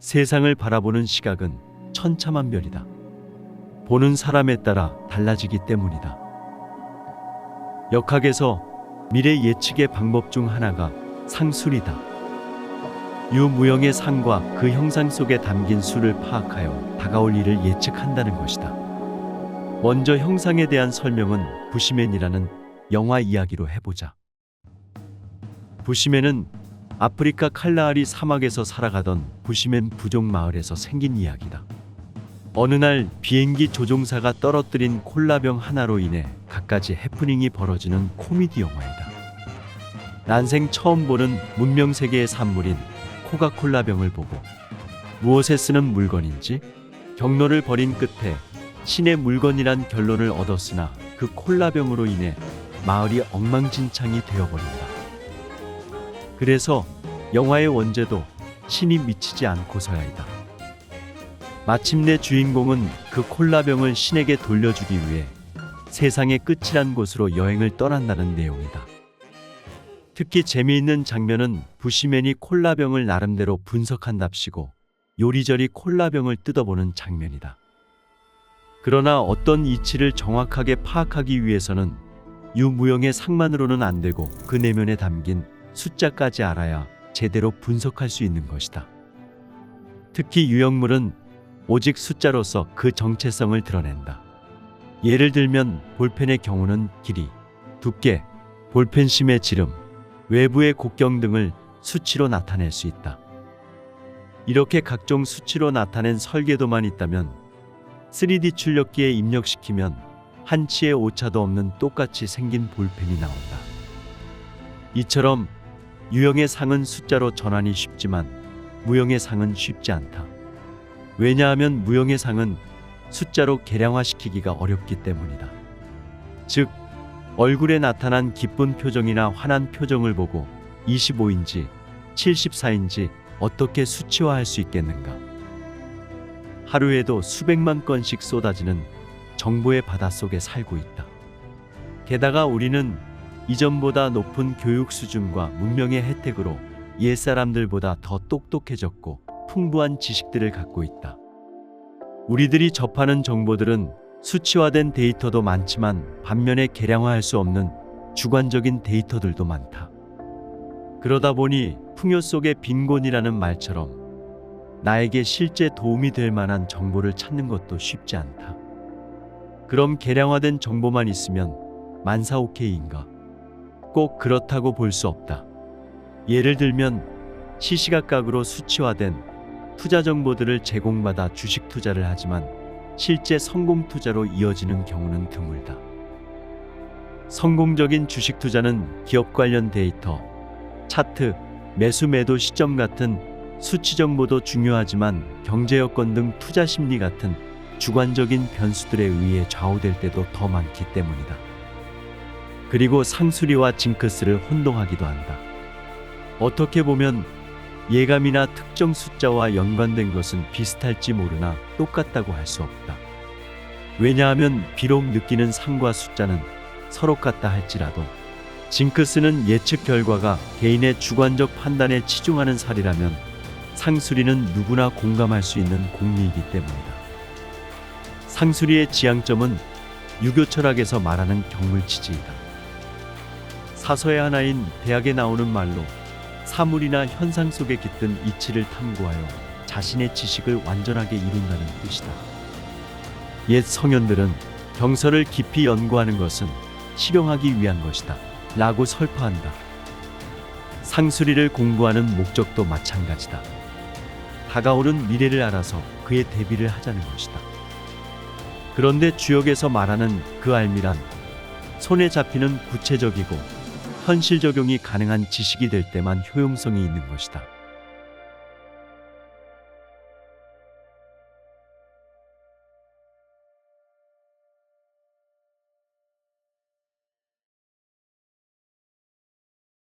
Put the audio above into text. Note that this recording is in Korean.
세상을 바라보는 시각은 천차만별이다. 보는 사람에 따라 달라지기 때문이다. 역학에서 미래 예측의 방법 중 하나가 상술이다. 유무형의 상과 그 형상 속에 담긴 수를 파악하여 다가올 일을 예측한다는 것이다. 먼저 형상에 대한 설명은 부시맨이라는 영화 이야기로 해보자. 부시맨은 아프리카 칼라하리 사막에서 살아가던 부시맨 부족 마을에서 생긴 이야기다. 어느 날 비행기 조종사가 떨어뜨린 콜라병 하나로 인해 갖가지 해프닝이 벌어지는 코미디 영화이다. 난생 처음 보는 문명세계의 산물인 코카콜라병을 보고 무엇에 쓰는 물건인지 경로를 벌인 끝에 신의 물건이란 결론을 얻었으나 그 콜라병으로 인해 마을이 엉망진창이 되어버린다. 그래서 영화의 원제도 신이 미치지 않고서야이다. 마침내 주인공은 그 콜라병을 신에게 돌려주기 위해 세상의 끝이란 곳으로 여행을 떠난다는 내용이다. 특히 재미있는 장면은 부시맨이 콜라병을 나름대로 분석한답시고 요리조리 콜라병을 뜯어보는 장면이다. 그러나 어떤 이치를 정확하게 파악하기 위해서는 유무형의 상만으로는 안 되고 그 내면에 담긴 숫자까지 알아야 제대로 분석할 수 있는 것이다. 특히 유형물은 오직 숫자로서 그 정체성을 드러낸다. 예를 들면 볼펜의 경우는 길이, 두께, 볼펜심의 지름, 외부의 곡경 등을 수치로 나타낼 수 있다. 이렇게 각종 수치로 나타낸 설계도만 있다면 3D 출력기에 입력시키면 한치의 오차도 없는 똑같이 생긴 볼펜이 나온다. 이처럼 유형의 상은 숫자로 전환이 쉽지만 무형의 상은 쉽지 않다. 왜냐하면 무형의 상은 숫자로 계량화시키기가 어렵기 때문이다. 즉, 얼굴에 나타난 기쁜 표정이나 화난 표정을 보고 25인지 74인지 어떻게 수치화할 수 있겠는가? 하루에도 수백만 건씩 쏟아지는 정보의 바닷속에 살고 있다. 게다가 우리는 이전보다 높은 교육 수준과 문명의 혜택으로 옛사람들보다 더 똑똑해졌고 풍부한 지식들을 갖고 있다. 우리들이 접하는 정보들은 수치화된 데이터도 많지만 반면에 계량화할 수 없는 주관적인 데이터들도 많다. 그러다 보니 풍요 속의 빈곤이라는 말처럼 나에게 실제 도움이 될 만한 정보를 찾는 것도 쉽지 않다. 그럼 계량화된 정보만 있으면 만사 오케이인가? 꼭 그렇다고 볼 수 없다. 예를 들면 시시각각으로 수치화된 투자 정보들을 제공받아 주식 투자를 하지만 실제 성공 투자로 이어지는 경우는 드물다. 성공적인 주식 투자는 기업 관련 데이터, 차트, 매수 매도 시점 같은 수치 정보도 중요하지만 경제 여건 등 투자 심리 같은 주관적인 변수들에 의해 좌우될 때도 더 많기 때문이다. 그리고 상수리와 징크스를 혼동하기도 한다. 어떻게 보면 예감이나 특정 숫자와 연관된 것은 비슷할지 모르나 똑같다고 할 수 없다. 왜냐하면 비록 느끼는 상과 숫자는 서로 같다 할지라도 징크스는 예측 결과가 개인의 주관적 판단에 치중하는 살이라면 상수리는 누구나 공감할 수 있는 공리이기 때문이다. 상수리의 지향점은 유교 철학에서 말하는 경물치지이다. 사서의 하나인 대학에 나오는 말로 사물이나 현상 속에 깃든 이치를 탐구하여 자신의 지식을 완전하게 이룬다는 뜻이다. 옛 성현들은 경서를 깊이 연구하는 것은 실용하기 위한 것이다 라고 설파한다. 상수리를 공부하는 목적도 마찬가지다. 다가오는 미래를 알아서 그에 대비를 하자는 것이다. 그런데 주역에서 말하는 그 알미란 손에 잡히는 구체적이고 현실 적용이 가능한 지식이 될 때만 효용성이 있는 것이다.